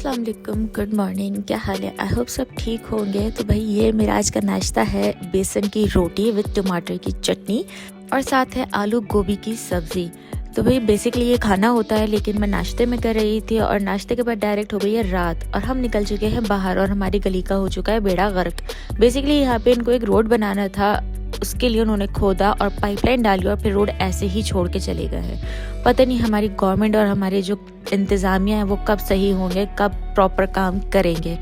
अस्सलाम वालेकुम, good morning. क्या हाल है? आई होप सब ठीक होंगे। तो भाई ये मेरा आज का नाश्ता है बेसन की रोटी विद टमाटर की चटनी और साथ है आलू गोभी की सब्ज़ी। तो भाई बेसिकली ये खाना होता है, लेकिन मैं नाश्ते में कर रही थी और नाश्ते के बाद डायरेक्ट हो गई है रात और हम निकल चुके हैं बाहर और हमारी गली का हो चुका है बेड़ा गर्क। बेसिकली यहाँ पे इनको एक रोड बनाना था, उसके लिए उन्होंने खोदा और पाइपलाइन डाली और फिर रोड ऐसे ही छोड़ के चले गए हैं। पता नहीं हमारी गवर्नमेंट और हमारे जो इंतज़ामिया हैं वो कब सही होंगे, कब प्रॉपर काम करेंगे।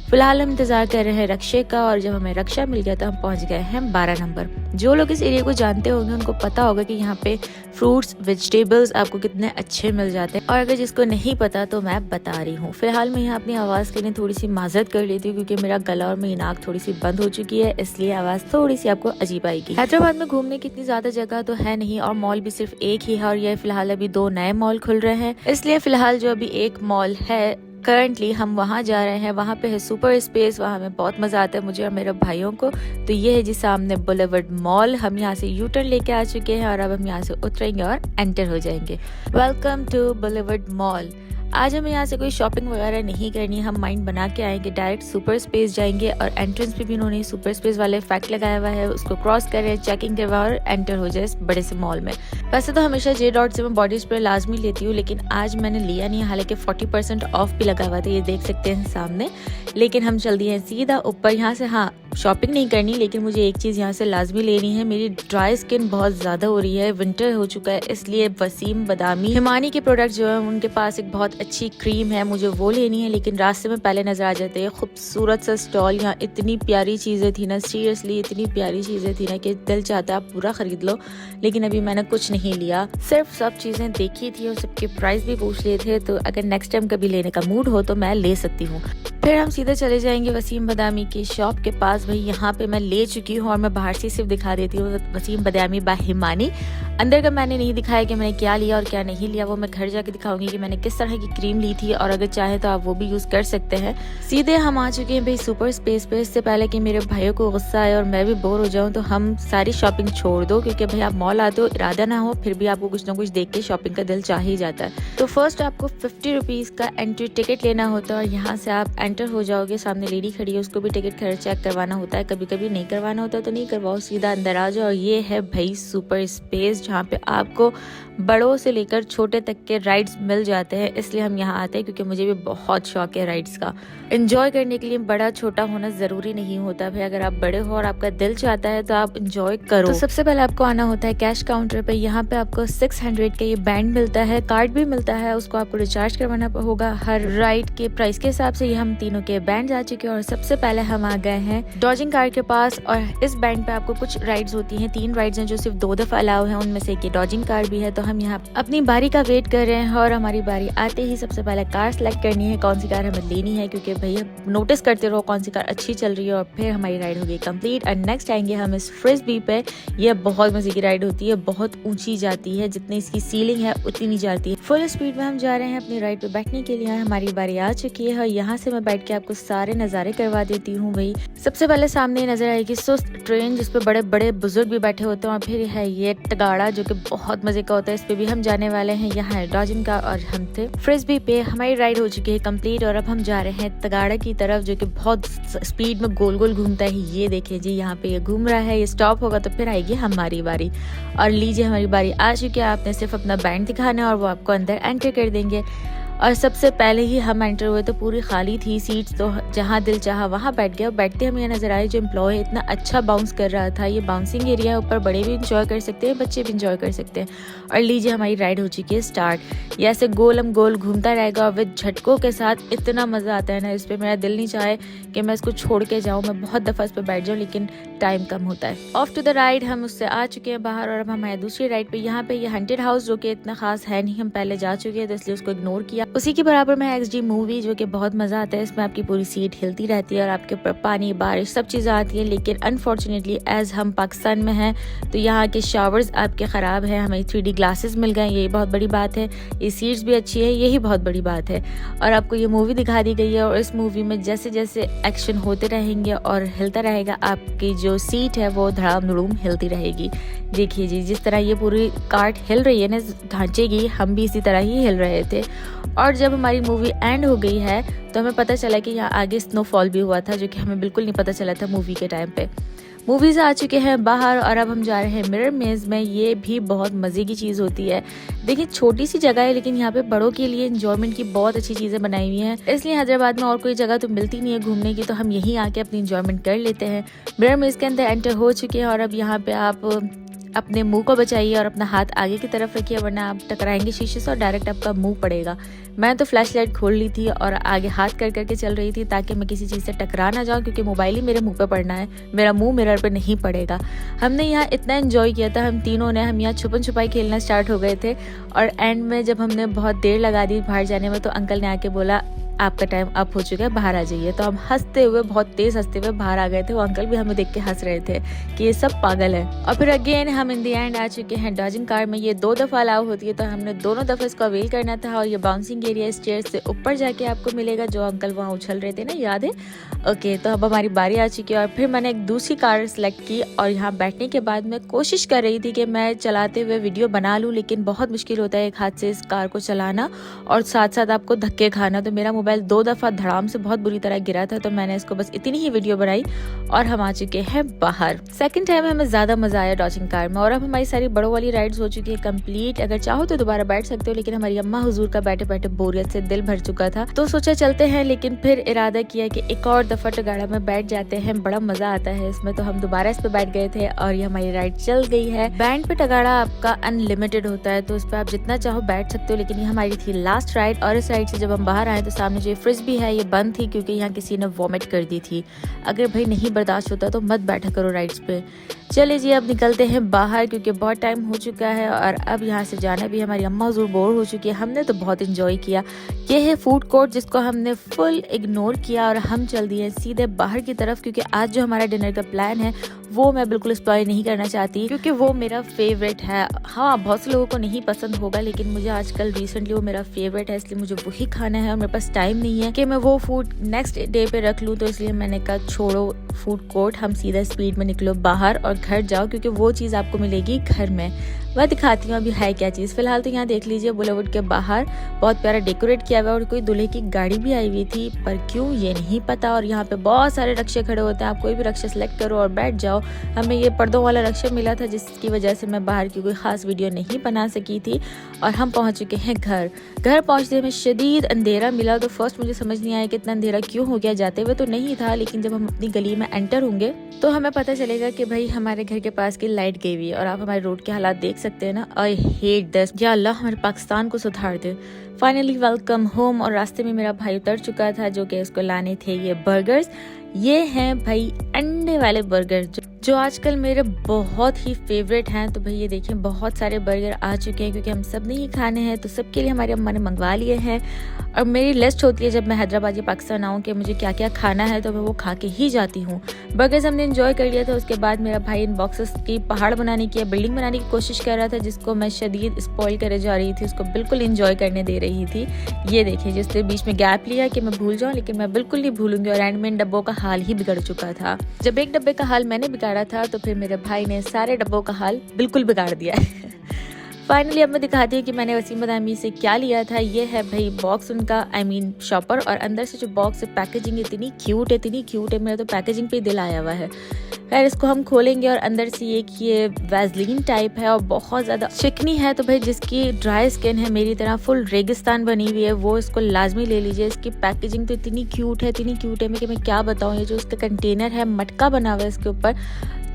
फिलहाल हम इंतज़ार कर रहे हैं रक्षे का और जब हमें रक्षा मिल गया तो हम पहुंच गए हैं 12 नंबर। जो लोग इस एरिया को जानते होंगे उनको पता होगा कि यहाँ पे फ्रूट्स वेजिटेबल्स आपको कितने अच्छे मिल जाते हैं, और अगर जिसको नहीं पता तो मैं बता रही हूँ। फिलहाल मैं यहाँ अपनी आवाज़ के लिए थोड़ी सी माजरत कर लेती हूँ क्योंकि मेरा गला और मेरी नाक थोड़ी सी बंद हो चुकी है, इसलिए आवाज़ थोड़ी सी आपको अजीब आएगी। हैदराबाद में घूमने की इतनी ज़्यादा जगह तो है नहीं और मॉल भी सिर्फ एक ही है और ये फिलहाल अभी 2 नए मॉल खुल रहे हैं, इसलिए फिलहाल जो अभी एक मॉल है करंटली हम वहाँ जा रहे हैं। वहाँ पे है सुपर स्पेस, वहाँ में बहुत मज़ा आता है मुझे और मेरे भाइयों को। तो ये है जी सामने बुलेवर्ड मॉल। हम यहाँ से यू टर्न लेके आ चुके हैं और अब हम यहाँ से उतरेंगे और एंटर हो जाएंगे। Welcome to boulevard mall. आज हमें यहाँ से कोई शॉपिंग वगैरह नहीं करनी, हम माइंड बना के आएंगे, डायरेक्ट सुपर स्पेस जाएंगे और एंट्रेंस पे भी उन्होंने सुपर स्पेस वाले फैक्ट लगाया हुआ है, उसको क्रॉस करें, चेकिंग करवा और एंटर हो जाए इस बड़े से मॉल में। वैसे तो हमेशा जे डॉट से मैं बॉडी स्प्रे लाजमी लेती हूँ, लेकिन आज मैंने लिया नहीं, हालांकि 40% ऑफ भी लगा हुआ था, ये देख सकते हैं सामने। लेकिन हम चल दिए हैं सीधा ऊपर। यहाँ से हाँ शॉपिंग नहीं करनी, लेकिन मुझे एक चीज़ यहाँ से लाजमी लेनी है। मेरी ड्राई स्किन बहुत ज़्यादा हो रही है, विंटर हो चुका है, इसलिए वसीम बदामी हिमानी के प्रोडक्ट जो है उनके पास एक बहुत अच्छी क्रीम है, मुझे वो लेनी है। लेकिन रास्ते में पहले नजर आ जाते हैं खूबसूरत सा स्टॉल। यहाँ इतनी प्यारी चीज़ें थी ना, सीरियसली इतनी प्यारी चीज़ें थी ना कि दिल चाहता है आप पूरा खरीद लो। लेकिन अभी मैंने कुछ नहीं लिया, सिर्फ सब चीज़ें देखी थी और सबके प्राइस भी पूछ लिए थे। तो अगर नेक्स्ट टाइम कभी लेने का मूड हो तो मैं ले सकती हूँ। फिर हम सीधे चले जाएंगे वसीम बदामी की शॉप के पास। भाई यहाँ पे मैं ले चुकी हूँ और मैं बाहर से सिर्फ दिखा देती हूँ वसीम बदामी बाय हिमानी। अंदर का मैंने नहीं दिखाया कि मैंने क्या लिया और क्या नहीं लिया, वो मैं घर जाके दिखाऊंगी कि मैंने किस तरह की क्रीम ली थी, और अगर चाहे तो आप वो भी यूज़ कर सकते हैं। सीधे हम आ चुके हैं भाई सुपर स्पेस पे। इससे पहले कि मेरे भाइयों को गुस्सा आए और मैं भी बोर हो जाऊँ तो हम सारी शॉपिंग छोड़ दो, क्योंकि भाई आप मॉल आते हो इरादा ना हो फिर भी आपको कुछ ना कुछ देख के शॉपिंग का दिल चाह ही जाता है। तो फर्स्ट आपको 50 रुपीज़ का एंट्री टिकट लेना होता है और यहाँ से आप एंटर हो जाओगे। सामने लेडी खड़ी है, उसको भी टिकट खर्च चेक करवाना होता है, कभी कभी नहीं करवाना होता तो नहीं करवाओ, सीधा अंदर आ जाओ। और ये है भाई सुपर स्पेस, जहाँ पे आपको बड़ों से लेकर छोटे तक के राइड्स मिल जाते हैं। इसलिए हम यहाँ आते हैं क्योंकि मुझे भी बहुत शौक है राइड्स का। एंजॉय करने के लिए बड़ा छोटा होना जरूरी नहीं होता भाई, अगर आप बड़े हो और आपका दिल चाहता है तो आप एंजॉय करो। तो सबसे पहले आपको आना होता है कैश काउंटर पे। यहाँ पे आपको 600 का ये बैंड मिलता है, कार्ड भी मिलता है, उसको आपको रिचार्ज करवाना होगा हर राइड के प्राइस के हिसाब से। ये हम तीनों के बैंड आ चुके हैं और सबसे पहले हम आ गए हैं डॉजिंग कार के पास। और इस बैंड पे आपको कुछ राइड्स होती हैं, 3 राइड्स हैं जो सिर्फ 2 दफा अलाउ है, उनमें से एक ये डॉजिंग कार भी है। तो हम यहाँ अपनी बारी का वेट कर रहे हैं और हमारी बारी आते ही सबसे पहले कार सेलेक्ट करनी है, कौन सी कार हमें लेनी है, क्योंकि भैया नोटिस करते रहो कौन सी कार अच्छी चल रही है। और फिर हमारी राइड होगी कंप्लीट और नेक्स्ट आएंगे हम इस फ्रिस्बी पे। यह बहुत मजे की राइड होती है, बहुत ऊंची जाती है, जितनी इसकी सीलिंग है उतनी नहीं जाती है। फुल स्पीड में हम जा रहे हैं अपनी राइड पे बैठने के लिए। हमारी बारी आ चुकी है और यहाँ से मैं बैठ के आपको सारे नज़ारे करवा देती हूँ। भाई सबसे पहले सामने नजर आएगी सुस्त ट्रेन, जिसपे बड़े बड़े बुजुर्ग भी बैठे होते हैं, और फिर है ये तगाड़ा जो कि बहुत मजे का होता है, इस पे भी हम जाने वाले हैं। यहाँ है डॉजिंग का और हम थे फ्रिस्बी पे। हमारी राइड हो चुकी है कंप्लीट और अब हम जा रहे हैं तगाड़ा की तरफ, जो कि बहुत स्पीड में गोल गोल घूमता है। ये देखिए जी, यहाँ पे ये घूम रहा है, ये स्टॉप होगा तो फिर आएगी हमारी बारी। और लीजिए हमारी बारी आ चुकी है, आपने सिर्फ अपना बैंड दिखाना है और वो आपको अंदर एंटर कर देंगे। और सबसे पहले ही हम एंटर हुए तो पूरी खाली थी सीट्स, तो जहाँ दिल चाहा वहाँ बैठ गया। बैठते हमें ये नजर आए जो एम्प्लॉय इतना अच्छा बाउंस कर रहा था। ये बाउंसिंग एरिया है, ऊपर बड़े भी इंजॉय कर सकते हैं, बच्चे भी इंजॉय कर सकते हैं। और लीजिए हमारी राइड हो चुकी है स्टार्ट। ये ऐसे गोल हम गोल घूमता रहेगा और विद झटकों के साथ इतना मज़ा आता है ना, इस पर मेरा दिल नहीं चाहे कि मैं इसको छोड़ के जाऊँ। मैं बहुत दफ़ा इस पर बैठ जाऊँ लेकिन टाइम कम होता है। ऑफ टू द राइड हम उससे आ चुके हैं बाहर और अब हम आए दूसरी राइड पे। यहाँ पे ये हंटेड हाउस जो कि इतना खास है नहीं, हम पहले जा चुके हैं तो इसलिए उसको इग्नोर किया। उसी के बराबर में XD मूवी जो कि बहुत मजा आता है, इसमें आपकी पूरी सीट हिलती रहती है और आपके ऊपर पानी बारिश सब चीज़ें आती है। लेकिन अनफॉर्चुनेटली एज हम पाकिस्तान में हैं तो यहाँ के शावर्स आपके ख़राब हैं, हमें 3D ग्लासेस मिल गए, यही बहुत बड़ी बात है। ये सीट्स भी अच्छी है, यही बहुत बड़ी बात है। और आपको ये मूवी दिखा दी गई है और इस मूवी में जैसे जैसे एक्शन होते रहेंगे और हिलता रहेगा, आपकी जो सीट है वो धड़ाम धड़ूम हिलती रहेगी। देखिए जी, जिस तरह ये पूरी कार्ट हिल रही है ना ढांचे की, हम भी इसी तरह ही हिल रहे थे। और जब हमारी मूवी एंड हो गई है तो हमें पता चला कि यहाँ आगे स्नोफॉल भी हुआ था, जो कि हमें बिल्कुल नहीं पता चला था मूवी के टाइम पे। मूवी से आ चुके हैं बाहर और अब हम जा रहे हैं मिरर मेज़ में। ये भी बहुत मज़े की चीज़ होती है। देखिए छोटी सी जगह है लेकिन यहाँ पे बड़ों के लिए एंजॉयमेंट की बहुत अच्छी चीज़ें बनाई हुई हैं, इसलिए हैदराबाद में और कोई जगह तो मिलती नहीं है घूमने की, तो हम यहीं आके अपनी एंजॉयमेंट कर लेते हैं। मिरर मेज़ के अंदर एंटर हो चुके हैं और अब यहाँ पे आप अपने मुंह को बचाइए और अपना हाथ आगे की तरफ रखिए, वरना आप टकराएंगे शीशे से और डायरेक्ट आपका मुंह पड़ेगा। मैं तो फ्लैश लाइट खोल ली थी और आगे हाथ कर करके चल रही थी ताकि मैं किसी चीज़ से टकरा ना जाऊं, क्योंकि मोबाइल ही मेरे मुंह पे पड़ना है, मेरा मुंह मिरर पे नहीं पड़ेगा। हमने यहाँ इतना एंजॉय किया था हम तीनों ने, हम यहाँ छुपन छुपाई खेलना स्टार्ट हो गए थे और एंड में जब हमने बहुत देर लगा दी बाहर जाने में तो अंकल ने आके बोला आपका टाइम अप हो चुका है, बाहर आ जाइए। तो हम हंसते हुए, बहुत तेज हंसते हुए बाहर आ गए थे। वो अंकल भी हमें देख के हंस रहे थे कि ये सब पागल है। और फिर अगेन हम इन दी एंड आ चुके हैं डॉजिंग कार में। ये 2 दफ़ा अलाउ होती है तो हमने दोनों दफ़ा इसको अवेल करना था। और ये बाउंसिंग एरिया स्टेयर्स से ऊपर जाके आपको मिलेगा, जो अंकल वहाँ उछल रहे थे ना, याद है? ओके, तो अब हमारी बारी आ चुकी है और फिर मैंने एक दूसरी कार सेलेक्ट की और यहाँ बैठने के बाद मैं कोशिश कर रही थी कि मैं चलाते हुए वीडियो बना लूँ, लेकिन बहुत मुश्किल होता है एक हाथ से इस कार को चलाना और साथ साथ आपको धक्के खाना। तो मेरा मोबाइल 2 दफ़ा धड़ाम से बहुत बुरी तरह गिरा था, तो मैंने इसको बस इतनी ही वीडियो बनाई और हम आ चुके हैं बाहर। सेकंड टाइम हमें ज़्यादा मज़ा आया डॉजिंग कार में और अब हमारी सारी बड़ों वाली राइड्स हो चुकी है कंप्लीट। अगर चाहो तो दोबारा बैठ सकते हो, लेकिन हमारी अम्मा हुजूर का बैठे बैठे बोरियत से दिल भर चुका था, तो सोचा चलते हैं। लेकिन फिर इरादा किया कि एक और दफ़ा टगाड़ा में बैठ जाते हैं, बड़ा मज़ा आता है इसमें। तो हम दोबारा इस पे बैठ गए थे और ये हमारी राइड चल गई है। बैंड पे टगाड़ा आपका अनलिमिटेड होता है, तो इस पर आप जितना चाहो बैठ सकते हो, लेकिन ये हमारी थी लास्ट राइड। और इस राइड से जब हम बाहर आए तो सामने जो फ्रिज भी है ये बंद थी, क्योंकि यहाँ किसी ने वॉमिट कर दी थी। अगर भाई नहीं बर्दाश्त होता तो मत बैठा करो राइड्स पे। चले जी, अब निकलते हैं बाहर क्योंकि बहुत टाइम हो चुका है और अब यहाँ से जाना भी। हमारी अम्मा हुजूर बोर हो चुकी है, हमने तो बहुत इंजॉय किया। ये है फूड कोर्ट जिसको हमने फुल इग्नोर किया और हम चल दिए सीधे बाहर की तरफ, क्योंकि आज जो हमारा डिनर का प्लान है वो मैं बिल्कुल स्पॉइल नहीं करना चाहती, क्योंकि वो मेरा फेवरेट है। हाँ, बहुत से लोगों को नहीं पसंद होगा, लेकिन मुझे आजकल रिसेंटली वो मेरा फेवरेट है, इसलिए मुझे वही खाना है और मेरे पास टाइम नहीं है कि मैं वो फूड नेक्स्ट डे पे रख लूँ। तो इसलिए मैंने कहा छोड़ो फूड कोर्ट, हम सीधा स्पीड में निकलो बाहर और घर जाओ, क्योंकि वो चीज़ आपको मिलेगी घर में। वह दिखाती हूँ अभी है क्या चीज़। फिलहाल तो यहाँ देख लीजिए बॉलीवुड के बाहर बहुत प्यारा डेकोरेट किया हुआ है और कोई दूल्हे की गाड़ी भी आई हुई थी, पर क्यों ये नहीं पता। और यहाँ पे बहुत सारे रक्शे खड़े होते हैं, आप कोई भी रक्शा सेलेक्ट करो और बैठ जाओ। हमें ये पर्दों वाला रक्शा मिला था, जिसकी वजह से मैं बाहर की कोई खास वीडियो नहीं बना सकी थी। और हम पहुँच चुके हैं घर। घर पहुँचते में शदीद अंधेरा मिला, तो फर्स्ट मुझे समझ नहीं आया कि इतना अंधेरा क्यों हो गया। जाते हुए तो नहीं था, लेकिन जब हम अपनी गली में एंटर होंगे तो हमें पता चलेगा कि भाई हमारे घर के पास की लाइट गई हुई है। और आप हमारे रोड के हालात देख सकते हैं ना, आई हेट दिस। या अल्लाह हमारे पाकिस्तान को सुधार दे। Finally welcome home. और रास्ते में मेरा भाई उतर चुका था, जो कि उसको लाने थे ये बर्गर्स। ये हैं भाई अंडे वाले बर्गर जो आजकल मेरे बहुत ही फेवरेट हैं। तो भाई ये देखिए बहुत सारे बर्गर आ चुके हैं, क्योंकि हम सब ने ही खाने हैं, तो सबके लिए हमारी अम्मा ने मंगवा लिए हैं। और मेरी लिस्ट होती है जब मैं हैदराबाद या पाकिस्तान आऊँ कि मुझे क्या क्या खाना है, तो मैं वो खा के ही जाती हूँ। बर्गर्स हमने एंजॉय कर लिया था। उसके बाद मेरा भाई इन बॉक्सेस की पहाड़ बनाने की, बिल्डिंग बनाने की कोशिश कर रहा था, जिसको मैं शदीद स्पॉइल करे जा रही थी, उसको बिल्कुल इंजॉय करने दे रही थी। ये देखिए जिसने बीच में गैप लिया कि मैं भूल जाऊँ, लेकिन मैं बिल्कुल नहीं भूलूंगी। और एंड में इन डब्बों का हाल ही बिगड़ चुका था। जब एक डब्बे का हाल मैंने बिगाड़ा था, तो फिर मेरे भाई ने सारे डब्बों का हाल बिल्कुल बिगाड़ दिया है। फाइनली अब मैं दिखाती हूँ कि मैंने वसीम बदामी से क्या लिया था। ये है भाई बॉक्स उनका, शॉपर। और अंदर से जो बॉक्स है, पैकेजिंग इतनी क्यूट है, मेरा तो पैकेजिंग पे दिल आया हुआ है। खैर इसको हम खोलेंगे और अंदर से एक ये वैसलीन टाइप है और बहुत ज़्यादा चिकनी है। तो भाई जिसकी ड्राई स्किन है मेरी तरह, फुल रेगिस्तान बनी हुई है, वो इसको लाजमी ले लीजिए। इसकी पैकेजिंग तो इतनी क्यूट है कि मैं क्या बताऊँ। ये जो इसका कंटेनर है, मटका बना हुआ है इसके ऊपर,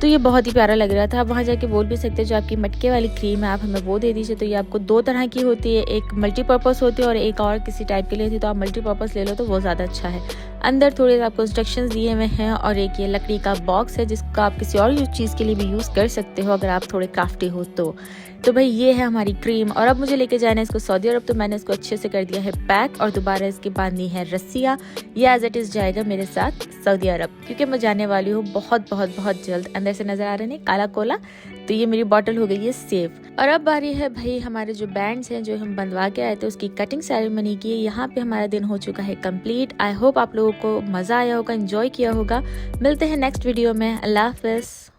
तो ये बहुत ही प्यारा लग रहा था। आप वहाँ जाके बोल भी सकते हैं जो आपकी मटके वाली क्रीम है आप हमें वो दे दीजिए। तो ये आपको 2 तरह की होती है, एक मल्टीपर्पज़ होती है और एक और किसी टाइप के लिए होती है। तो आप मल्टीपर्पज़ ले लो तो वो ज़्यादा अच्छा है। अंदर थोड़े आपको इंस्ट्रक्शंस दिए हुए हैं और एक ये लकड़ी का बॉक्स है जिसका आप किसी और चीज़ के लिए भी यूज़ कर सकते हो अगर आप थोड़े क्राफ्टी हो तो भाई ये है हमारी क्रीम। और अब मुझे लेके जाना है इसको सऊदी अरब, तो मैंने इसको अच्छे से कर दिया है पैक और दोबारा इसकी बांधनी है रस्सियाँ। ये एज इट इज़ जाएगा मेरे साथ सऊदी अरब, क्योंकि मैं जाने वाली हूँ बहुत बहुत बहुत जल्द। अंदर से नज़र आ रहे हैं काला कोला, तो ये मेरी बॉटल हो गई है सेफ। और अब बारी है भाई हमारे जो बैंड्स हैं जो हम बंधवा के आए थे उसकी कटिंग सेरेमनी की। यहाँ पे हमारा दिन हो चुका है कंप्लीट। आई होप आप लोगों को मज़ा आया होगा, एंजॉय किया होगा। मिलते हैं नेक्स्ट वीडियो में। अल्लाह हाफ़िज़।